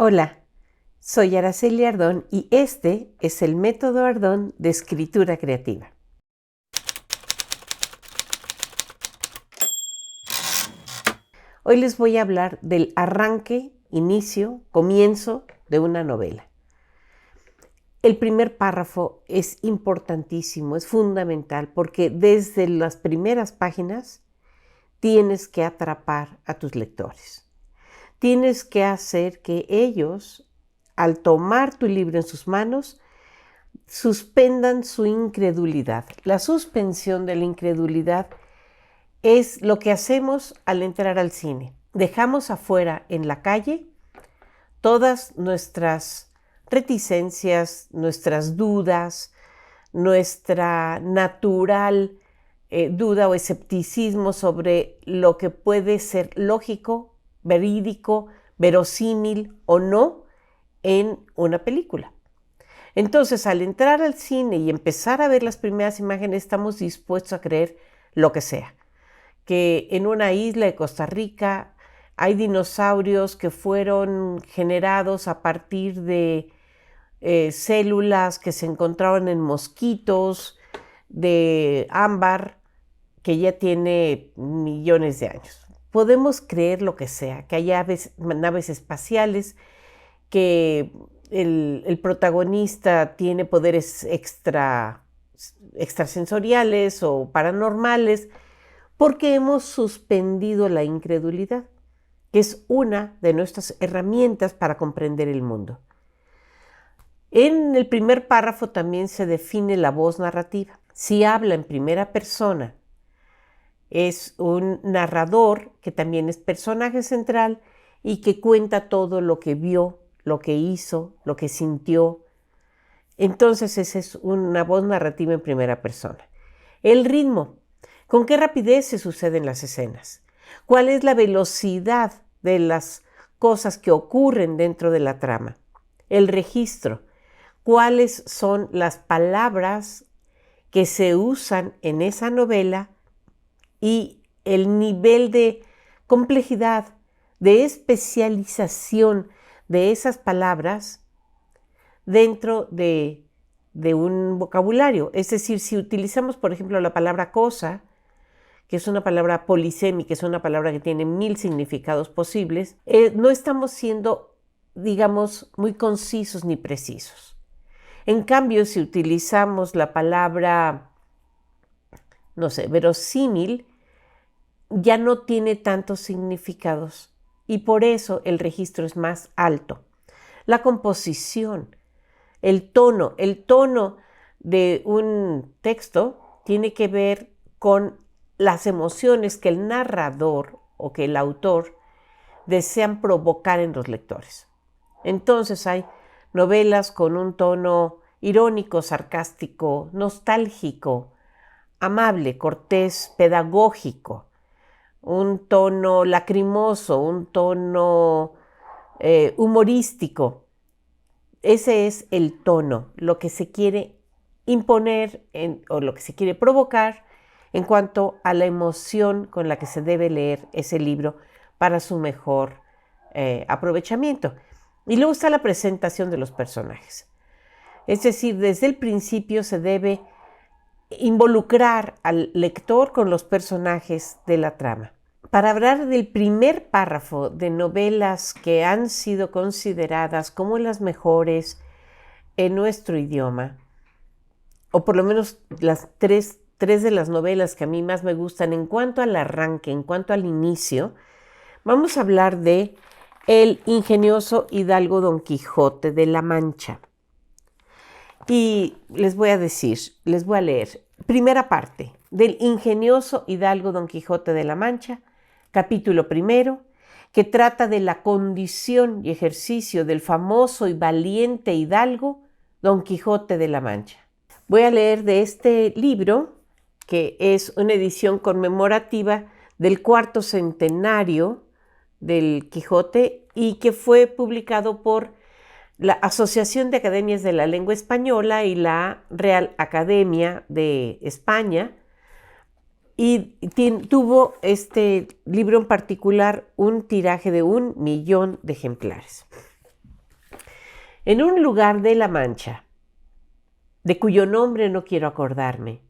Hola, soy Araceli Ardón y este es el método Ardón de escritura creativa. Hoy les voy a hablar del arranque, inicio, comienzo de una novela. El primer párrafo es importantísimo, es fundamental, porque desde las primeras páginas tienes que atrapar a tus lectores. Tienes que hacer que ellos, al tomar tu libro en sus manos, suspendan su incredulidad. La suspensión de la incredulidad es lo que hacemos al entrar al cine. Dejamos afuera en la calle todas nuestras reticencias, nuestras dudas, nuestra natural duda o escepticismo sobre lo que puede ser lógico, verídico, verosímil o no en una película. Entonces, al entrar al cine y empezar a ver las primeras imágenes, estamos dispuestos a creer lo que sea. Que en una isla de Costa Rica hay dinosaurios que fueron generados a partir de células que se encontraron en mosquitos, de ámbar, que ya tiene millones de años. Podemos creer lo que sea, que hay naves espaciales, que el protagonista tiene poderes extrasensoriales o paranormales, porque hemos suspendido la incredulidad, que es una de nuestras herramientas para comprender el mundo. En el primer párrafo también se define la voz narrativa. Si habla en primera persona, es un narrador que también es personaje central y que cuenta todo lo que vio, lo que hizo, lo que sintió. Entonces esa es una voz narrativa en primera persona. El ritmo. ¿Con qué rapidez se suceden las escenas? ¿Cuál es la velocidad de las cosas que ocurren dentro de la trama? El registro. ¿Cuáles son las palabras que se usan en esa novela y el nivel de complejidad, de especialización de esas palabras dentro de un vocabulario? Es decir, si utilizamos, por ejemplo, la palabra cosa, que es una palabra polisémica, es una palabra que tiene 1000 significados posibles, no estamos siendo, digamos, muy concisos ni precisos. En cambio, si utilizamos la palabra, no sé, verosímil, ya no tiene tantos significados y por eso el registro es más alto. La composición, el tono de un texto tiene que ver con las emociones que el narrador o que el autor desean provocar en los lectores. Entonces hay novelas con un tono irónico, sarcástico, nostálgico, amable, cortés, pedagógico, un tono lacrimoso, un tono humorístico. Ese es el tono, lo que se quiere imponer o lo que se quiere provocar en cuanto a la emoción con la que se debe leer ese libro para su mejor aprovechamiento. Y luego está la presentación de los personajes. Es decir, desde el principio se debe involucrar al lector con los personajes de la trama. Para hablar del primer párrafo de novelas que han sido consideradas como las mejores en nuestro idioma, o por lo menos las tres de las novelas que a mí más me gustan en cuanto al arranque, en cuanto al inicio, vamos a hablar de El ingenioso hidalgo Don Quijote de la Mancha. Y les voy a leer, primera parte, del ingenioso hidalgo Don Quijote de la Mancha, capítulo primero, que trata de la condición y ejercicio del famoso y valiente hidalgo Don Quijote de la Mancha. Voy a leer de este libro, que es una edición conmemorativa del 4º centenario del Quijote y que fue publicado por la Asociación de Academias de la Lengua Española y la Real Academia de España, y tuvo este libro en particular un tiraje de 1 millón de ejemplares. en un lugar de La Mancha, de cuyo nombre no quiero acordarme.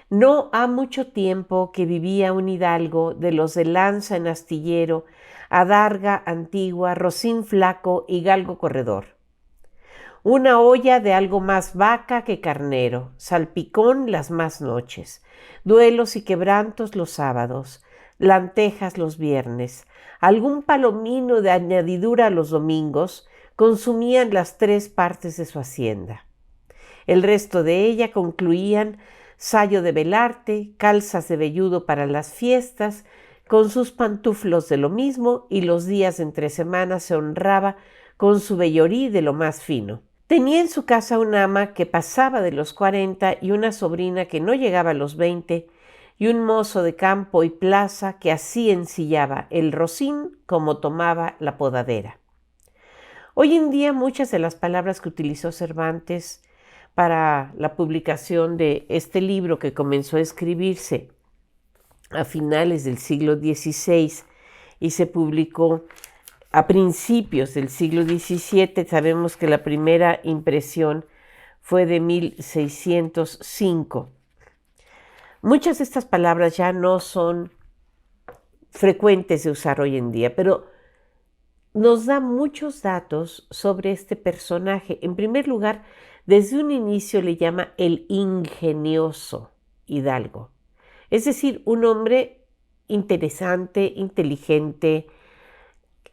No ha mucho tiempo que vivía un hidalgo de los de lanza en astillero, adarga antigua, rocín flaco y galgo corredor. Una olla de algo más vaca que carnero, salpicón las más noches, duelos y quebrantos los sábados, lantejas los viernes, algún palomino de añadidura los domingos, consumían las 3 partes de su hacienda. El resto de ella concluían sayo de velarte, calzas de velludo para las fiestas, con sus pantuflos de lo mismo, y los días de entre semana se honraba con su vellorí de lo más fino. Tenía en su casa una ama que pasaba de los 40 y una sobrina que no llegaba a los 20 y un mozo de campo y plaza que así ensillaba el rocín como tomaba la podadera. Hoy en día muchas de las palabras que utilizó Cervantes para la publicación de este libro, que comenzó a escribirse a finales del siglo XVI y se publicó a principios del siglo XVII, sabemos que la primera impresión fue de 1605. Muchas de estas palabras ya no son frecuentes de usar hoy en día, pero nos da muchos datos sobre este personaje. En primer lugar, desde un inicio le llama el ingenioso hidalgo, es decir, un hombre interesante, inteligente,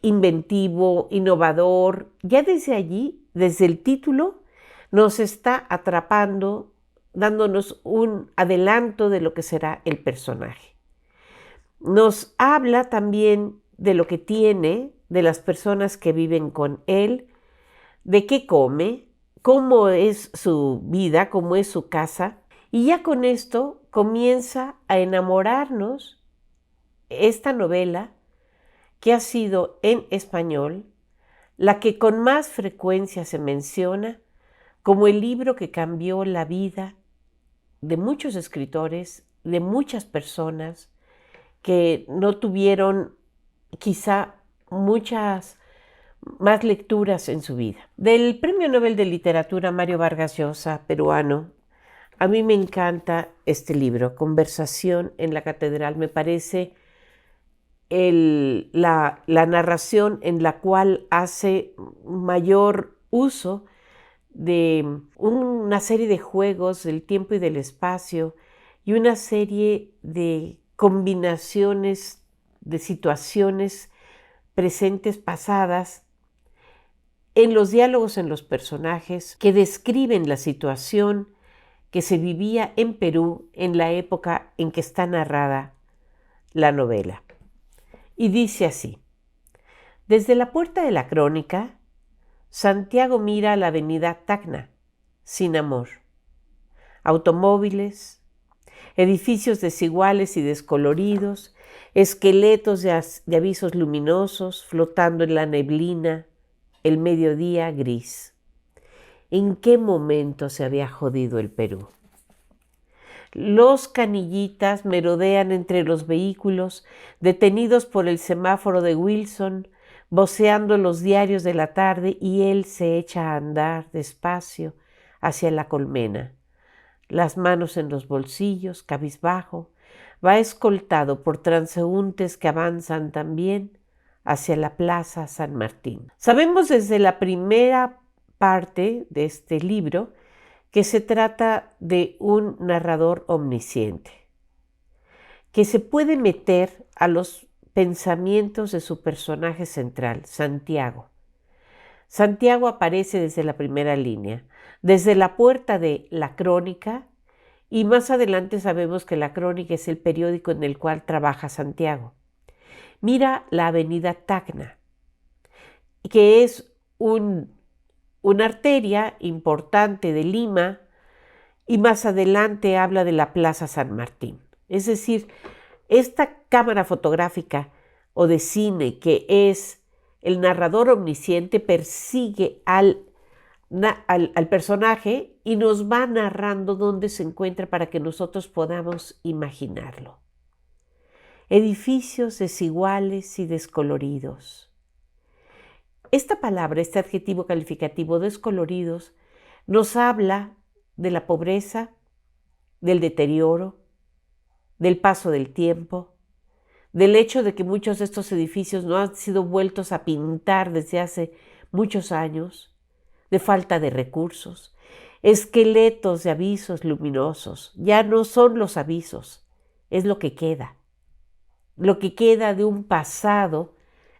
inventivo, innovador. Ya desde allí, desde el título, nos está atrapando, dándonos un adelanto de lo que será el personaje. Nos habla también de lo que tiene, de las personas que viven con él, de qué come, cómo es su vida, cómo es su casa, y ya con esto comienza a enamorarnos esta novela, que ha sido en español la que con más frecuencia se menciona como el libro que cambió la vida de muchos escritores, de muchas personas que no tuvieron quizá muchas más lecturas en su vida. Del Premio Nobel de Literatura Mario Vargas Llosa, peruano, a mí me encanta este libro, Conversación en la Catedral. Me parece la narración en la cual hace mayor uso de una serie de juegos del tiempo y del espacio y una serie de combinaciones de situaciones presentes, pasadas, en los diálogos en los personajes que describen la situación que se vivía en Perú en la época en que está narrada la novela. Y dice así: desde la puerta de la Crónica, Santiago mira a la avenida Tacna, sin amor. Automóviles, edificios desiguales y descoloridos, esqueletos de avisos luminosos flotando en la neblina, el mediodía gris. ¿En qué momento se había jodido el Perú? Los canillitas merodean entre los vehículos, detenidos por el semáforo de Wilson, voceando los diarios de la tarde, y él se echa a andar despacio hacia la colmena, las manos en los bolsillos, cabizbajo. Va escoltado por transeúntes que avanzan también hacia la Plaza San Martín. Sabemos desde la primera parte de este libro que se trata de un narrador omnisciente, que se puede meter a los pensamientos de su personaje central, Santiago. Santiago aparece desde la primera línea, desde la puerta de La Crónica, y más adelante sabemos que La Crónica es el periódico en el cual trabaja Santiago. Mira la avenida Tacna, que es una arteria importante de Lima, y más adelante habla de la Plaza San Martín. Es decir, esta cámara fotográfica o de cine que es el narrador omnisciente persigue al personaje y nos va narrando dónde se encuentra para que nosotros podamos imaginarlo. Edificios desiguales y descoloridos, Esta palabra, este adjetivo calificativo descoloridos, nos habla de la pobreza, del deterioro, del paso del tiempo, del hecho de que muchos de estos edificios no han sido vueltos a pintar desde hace muchos años, de falta de recursos, esqueletos de avisos luminosos. Ya no son los avisos, es lo que queda de un pasado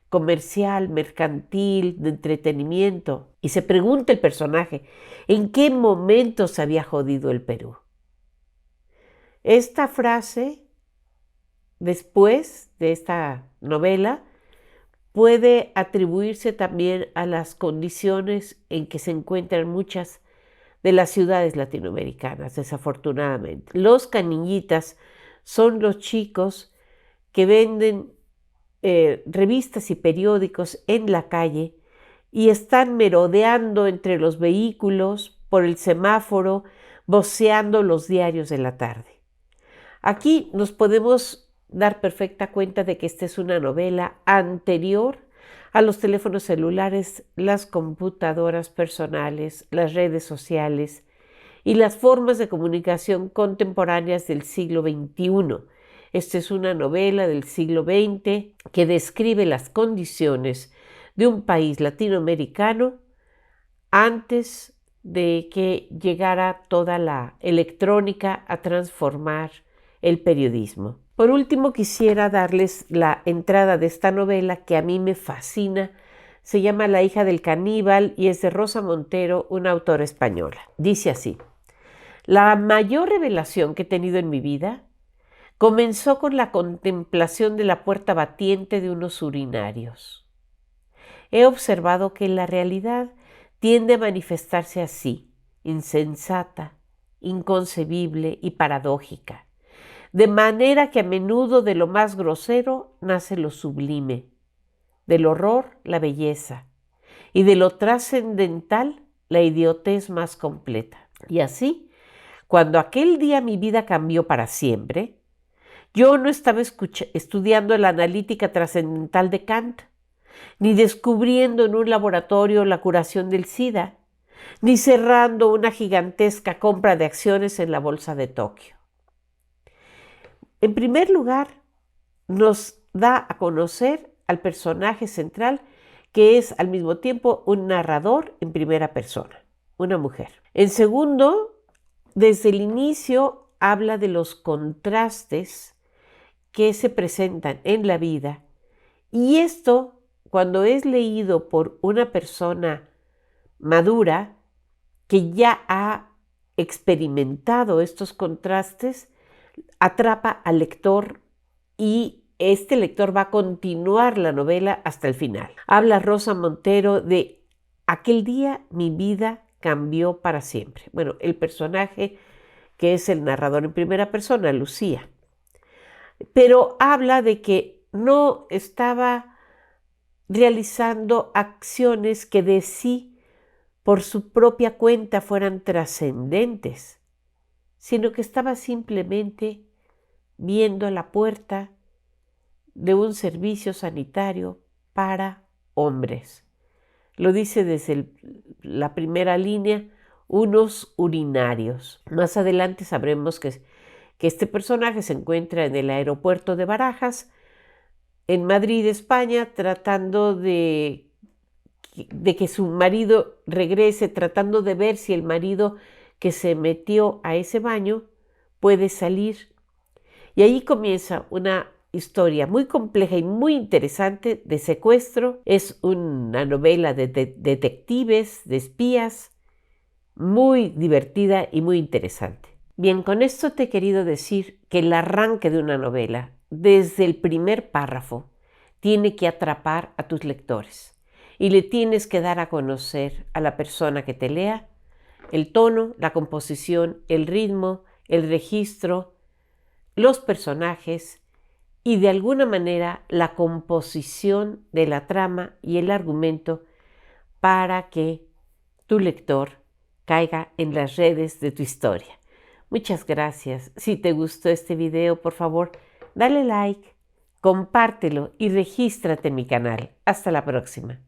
comercial, mercantil, de entretenimiento. Y se pregunta el personaje, ¿en qué momento se había jodido el Perú? Esta frase, después de esta novela, puede atribuirse también a las condiciones en que se encuentran muchas de las ciudades latinoamericanas, desafortunadamente. Los canillitas son los chicos que venden revistas y periódicos en la calle y están merodeando entre los vehículos, por el semáforo, voceando los diarios de la tarde. Aquí nos podemos dar perfecta cuenta de que esta es una novela anterior a los teléfonos celulares, las computadoras personales, las redes sociales y las formas de comunicación contemporáneas del siglo XXI. Esta es una novela del siglo XX que describe las condiciones de un país latinoamericano antes de que llegara toda la electrónica a transformar el periodismo. Por último, quisiera darles la entrada de esta novela que a mí me fascina. Se llama La hija del caníbal y es de Rosa Montero, una autora española. Dice así: la mayor revelación que he tenido en mi vida comenzó con la contemplación de la puerta batiente de unos urinarios. He observado que la realidad tiende a manifestarse así, insensata, inconcebible y paradójica, de manera que a menudo de lo más grosero nace lo sublime, del horror la belleza y de lo trascendental la idiotez más completa. Y así, cuando aquel día mi vida cambió para siempre, yo no estaba estudiando la analítica trascendental de Kant, ni descubriendo en un laboratorio la curación del SIDA, ni cerrando una gigantesca compra de acciones en la bolsa de Tokio. En primer lugar, nos da a conocer al personaje central, que es al mismo tiempo un narrador en primera persona, una mujer. En segundo, desde el inicio habla de los contrastes que se presentan en la vida, y esto, cuando es leído por una persona madura que ya ha experimentado estos contrastes, atrapa al lector y este lector va a continuar la novela hasta el final. Habla Rosa Montero de aquel día mi vida cambió para siempre. Bueno, el personaje que es el narrador en primera persona, Lucía. Pero habla de que no estaba realizando acciones que de sí, por su propia cuenta, fueran trascendentes, sino que estaba simplemente viendo la puerta de un servicio sanitario para hombres. Lo dice desde la primera línea, unos urinarios. Más adelante sabremos que este personaje se encuentra en el aeropuerto de Barajas, en Madrid, España, tratando de que su marido regrese, tratando de ver si el marido que se metió a ese baño puede salir. Y ahí comienza una historia muy compleja y muy interesante de secuestro. Es una novela de detectives, de espías, muy divertida y muy interesante. Bien, con esto te he querido decir que el arranque de una novela, desde el primer párrafo, tiene que atrapar a tus lectores y le tienes que dar a conocer a la persona que te lea el tono, la composición, el ritmo, el registro, los personajes y de alguna manera la composición de la trama y el argumento para que tu lector caiga en las redes de tu historia. Muchas gracias. Si te gustó este video, por favor, dale like, compártelo y regístrate en mi canal. Hasta la próxima.